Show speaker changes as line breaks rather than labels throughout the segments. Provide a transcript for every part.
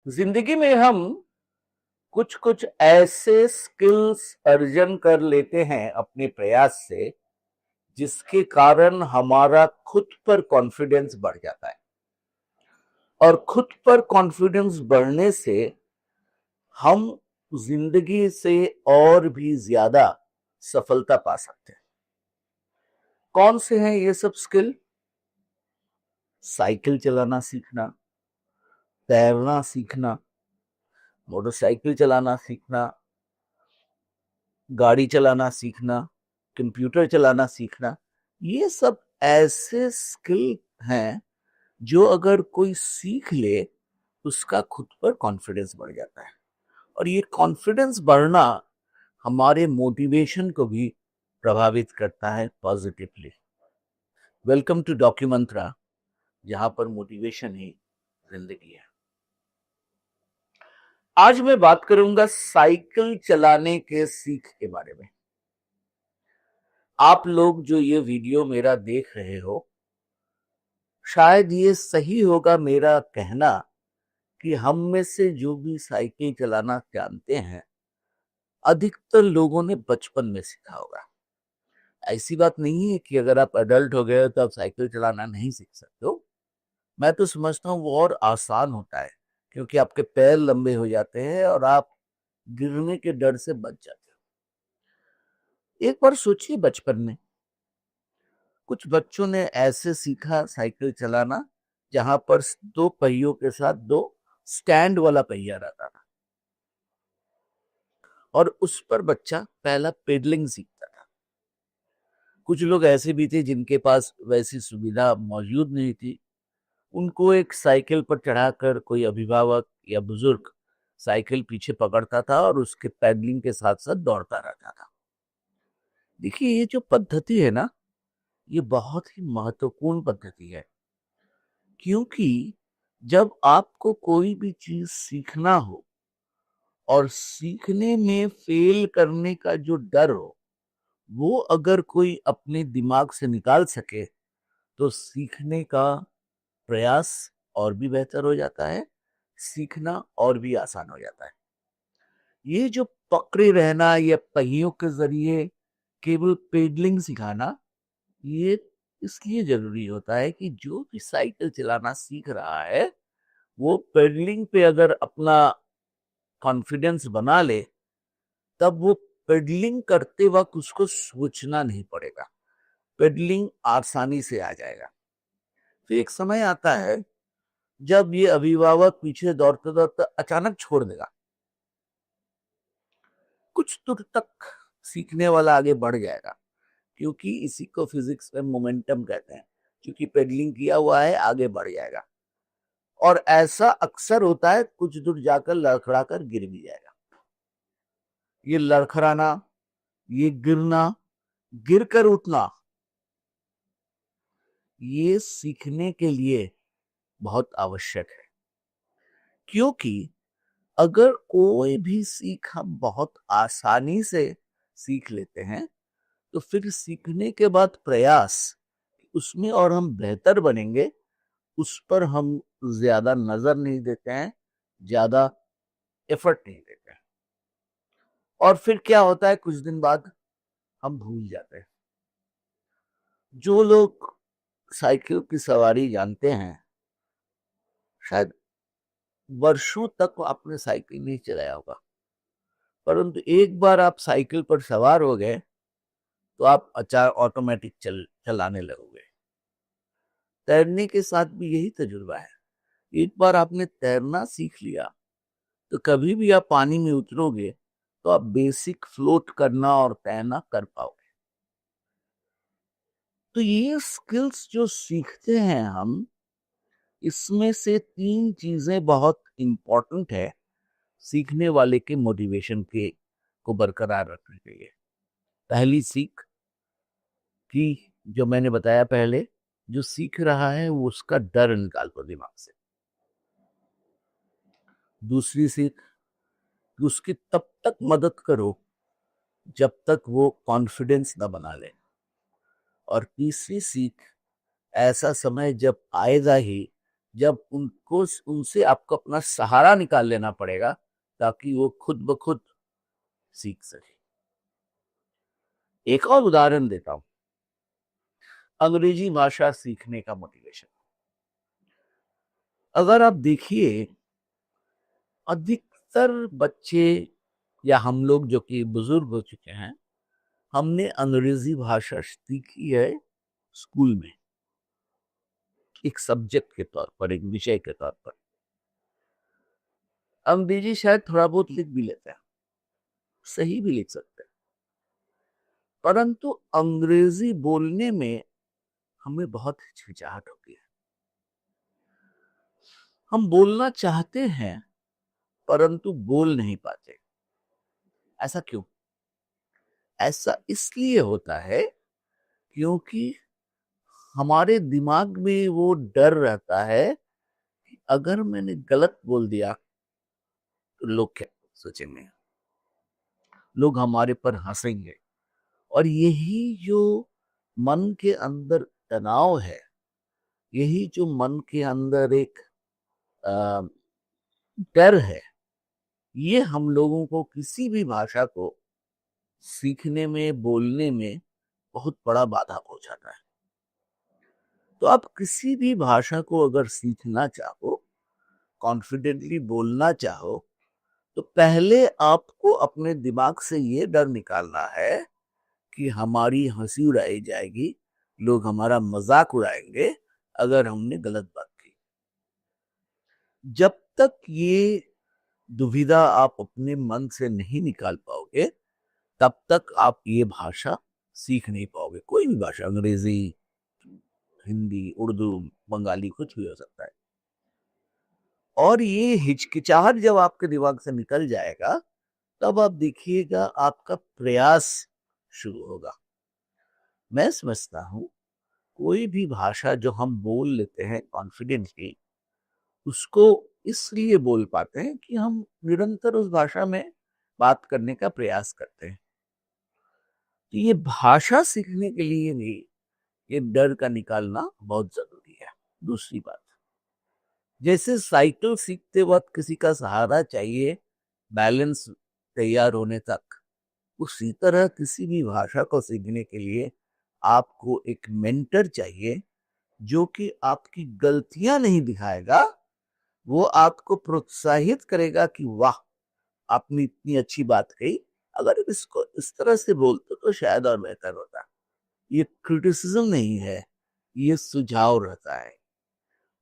जिंदगी में हम कुछ कुछ ऐसे स्किल्स अर्जन कर लेते हैं अपने प्रयास से, जिसके कारण हमारा खुद पर कॉन्फिडेंस बढ़ जाता है। और खुद पर कॉन्फिडेंस बढ़ने से हम जिंदगी से और भी ज्यादा सफलता पा सकते हैं। कौन से हैं ये सब स्किल? साइकिल चलाना सीखना, तैरना सीखना, मोटरसाइकिल चलाना सीखना, गाड़ी चलाना सीखना, कंप्यूटर चलाना सीखना। ये सब ऐसे स्किल हैं जो अगर कोई सीख ले, उसका खुद पर कॉन्फिडेंस बढ़ जाता है। और ये कॉन्फिडेंस बढ़ना हमारे मोटिवेशन को भी प्रभावित करता है पॉजिटिवली। वेलकम टू डॉक्यूमेंट्रा, जहां पर मोटिवेशन ही जिंदगी है। आज मैं बात करूंगा साइकिल चलाने के सीख के बारे में। आप लोग जो ये वीडियो मेरा देख रहे हो, शायद ये सही होगा मेरा कहना कि हम में से जो भी साइकिल चलाना जानते हैं, अधिकतर लोगों ने बचपन में सीखा होगा। ऐसी बात नहीं है कि अगर आप अडल्ट हो गए तो आप साइकिल चलाना नहीं सीख सकते हो। मैं तो समझता हूँ वो और आसान होता है, क्योंकि आपके पैर लंबे हो जाते हैं और आप गिरने के डर से बच जाते हो। एक बार सोचिए, बचपन में कुछ बच्चों ने ऐसे सीखा साइकिल चलाना जहां पर दो पहियों के साथ दो स्टैंड वाला पहिया रहता था, और उस पर बच्चा पहला पेडलिंग सीखता था। कुछ लोग ऐसे भी थे जिनके पास वैसी सुविधा मौजूद नहीं थी। उनको एक साइकिल पर चढ़ाकर कोई अभिभावक या बुजुर्ग साइकिल पीछे पकड़ता था और उसके पेडलिंग के साथ साथ दौड़ता रहता था। देखिए, ये जो पद्धति है ना, ये बहुत ही महत्वपूर्ण पद्धति है। क्योंकि जब आपको कोई भी चीज सीखना हो और सीखने में फेल करने का जो डर हो, वो अगर कोई अपने दिमाग से निकाल सके, तो सीखने का प्रयास और भी बेहतर हो जाता है, सीखना और भी आसान हो जाता है। ये जो पकड़े रहना या पहियों के जरिए केवल पेडलिंग सिखाना, ये इसलिए जरूरी होता है कि जो भी साइकिल चलाना सीख रहा है, वो पेडलिंग पे अगर अपना कॉन्फिडेंस बना ले, तब वो पेडलिंग करते वक्त उसको सोचना नहीं पड़ेगा, पेडलिंग आसानी से आ जाएगा। फिर एक समय आता है जब ये अभिभावक पीछे दौड़ते दौड़ते अचानक छोड़ देगा। कुछ दूर तक सीखने वाला आगे बढ़ जाएगा, क्योंकि इसी को फिजिक्स में मोमेंटम कहते हैं। क्योंकि पेडलिंग किया हुआ है, आगे बढ़ जाएगा। और ऐसा अक्सर होता है, कुछ दूर जाकर लड़खड़ा कर गिर भी जाएगा। ये लड़खड़ाना, ये गिरना, गिर कर उठना, ये सीखने के लिए बहुत आवश्यक है। क्योंकि अगर कोई भी सीख हम बहुत आसानी से सीख लेते हैं, तो फिर सीखने के बाद प्रयास, उसमें और हम बेहतर बनेंगे, उस पर हम ज्यादा नजर नहीं देते हैं, ज्यादा एफर्ट नहीं देते हैं। और फिर क्या होता है, कुछ दिन बाद हम भूल जाते हैं। जो लोग साइकिल की सवारी जानते हैं, शायद वर्षों तक आपने साइकिल नहीं चलाया होगा, परंतु एक बार आप साइकिल पर सवार हो गए तो आप अचानक ऑटोमेटिक चलाने लगोगे। तैरने के साथ भी यही तजुर्बा है। एक बार आपने तैरना सीख लिया, तो कभी भी आप पानी में उतरोगे तो आप बेसिक फ्लोट करना और तैरना कर पाओगे। तो ये स्किल्स जो सीखते हैं हम, इसमें से तीन चीजें बहुत इंपॉर्टेंट है सीखने वाले के मोटिवेशन के को बरकरार रखने के लिए। पहली सीख कि जो मैंने बताया पहले, जो सीख रहा है वो उसका डर निकाल दो दिमाग से। दूसरी सीख कि उसकी तब तक मदद करो जब तक वो कॉन्फिडेंस ना बना ले। और तीसरी सीख, ऐसा समय जब आएगा ही जब उनको उनसे आपको अपना सहारा निकाल लेना पड़ेगा ताकि वो खुद ब खुद सीख सके। एक और उदाहरण देता हूं, अंग्रेजी भाषा सीखने का मोटिवेशन। अगर आप देखिए, अधिकतर बच्चे या हम लोग जो कि बुजुर्ग हो चुके हैं, हमने अंग्रेजी भाषा सीखी है स्कूल में, एक सब्जेक्ट के तौर पर, एक विषय के तौर पर। अंग्रेजी शायद थोड़ा बहुत लिख भी लेते हैं, सही भी लिख सकते हैं, परंतु अंग्रेजी बोलने में हमें बहुत हिचकिचाहट होती है। हम बोलना चाहते हैं परंतु बोल नहीं पाते। ऐसा क्यों? ऐसा इसलिए होता है क्योंकि हमारे दिमाग में वो डर रहता है कि अगर मैंने गलत बोल दिया तो लोग क्या सोचेंगे, लोग हमारे पर हंसेंगे। और यही जो मन के अंदर तनाव है, यही जो मन के अंदर एक अ, डर है, ये हम लोगों को किसी भी भाषा को सीखने में, बोलने में बहुत बड़ा बाधा पहुंचाता है। तो आप किसी भी भाषा को अगर सीखना चाहो, कॉन्फिडेंटली बोलना चाहो, तो पहले आपको अपने दिमाग से ये डर निकालना है कि हमारी हंसी उड़ाई जाएगी, लोग हमारा मजाक उड़ाएंगे अगर हमने गलत बात की। जब तक ये दुविधा आप अपने मन से नहीं निकाल पाओगे, तब तक आप ये भाषा सीख नहीं पाओगे। कोई भी भाषा, अंग्रेजी, हिंदी, उर्दू, बंगाली, कुछ भी हो सकता है। और ये हिचकिचाहट जब आपके दिमाग से निकल जाएगा, तब आप देखिएगा आपका प्रयास शुरू होगा। मैं समझता हूं कोई भी भाषा जो हम बोल लेते हैं कॉन्फिडेंटली, उसको इसलिए बोल पाते हैं कि हम निरंतर उस भाषा में बात करने का प्रयास करते हैं। तो ये भाषा सीखने के लिए भी ये डर का निकालना बहुत जरूरी है। दूसरी बात, जैसे साइकिल सीखते वक्त किसी का सहारा चाहिए बैलेंस तैयार होने तक, उसी तरह किसी भी भाषा को सीखने के लिए आपको एक मेंटर चाहिए जो कि आपकी गलतियां नहीं दिखाएगा, वो आपको प्रोत्साहित करेगा कि वाह, आपने इतनी अच्छी बात कही, अगर इसको इस तरह से बोलते तो शायद और बेहतर होता। ये क्रिटिसिज्म नहीं है, ये सुझाव रहता है।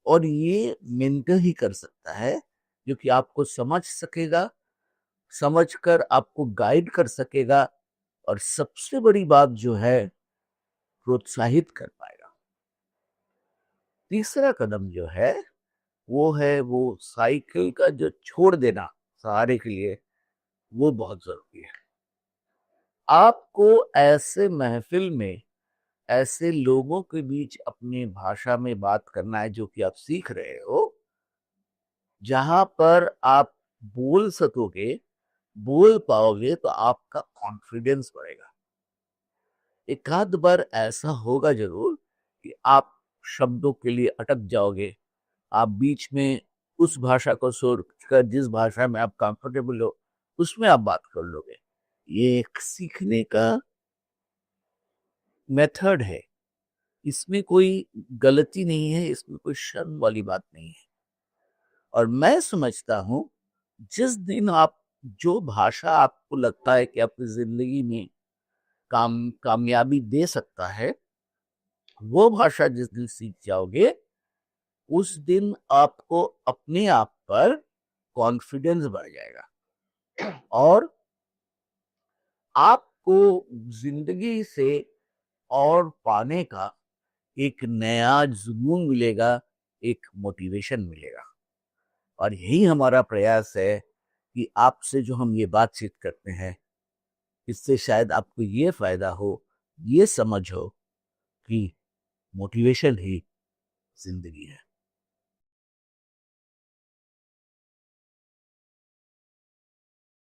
और ये मेंटर ही कर सकता है जो कि आपको समझ सकेगा, समझकर आपको गाइड कर सकेगा, और सबसे बड़ी बात जो है, प्रोत्साहित कर पाएगा। तीसरा कदम जो है वो साइकिल का जो छोड़ देना सहारे के लिए, वो बहुत जरूरी है। आपको ऐसे महफिल में, ऐसे लोगों के बीच अपनी भाषा में बात करना है जो कि आप सीख रहे हो, जहां पर आप बोल सकोगे, बोल पाओगे, तो आपका कॉन्फिडेंस बढ़ेगा। एक आध बार ऐसा होगा जरूर कि आप शब्दों के लिए अटक जाओगे, आप बीच में उस भाषा को छोड़कर जिस भाषा में आप कंफर्टेबल हो उसमें आप बात कर लोगे। ये एक सीखने का मेथड है, इसमें कोई गलती नहीं है, इसमें कोई शर्म वाली बात नहीं है। और मैं समझता हूं जिस दिन आप, जो भाषा आपको लगता है कि आपकी जिंदगी में कामयाबी दे सकता है, वो भाषा जिस दिन सीख जाओगे, उस दिन आपको अपने आप पर कॉन्फिडेंस बढ़ जाएगा और आपको जिंदगी से और पाने का एक नया जुनून मिलेगा, एक मोटिवेशन मिलेगा। और यही हमारा प्रयास है कि आपसे जो हम ये बातचीत करते हैं, इससे शायद आपको ये फायदा हो, ये समझ हो कि मोटिवेशन ही जिंदगी है।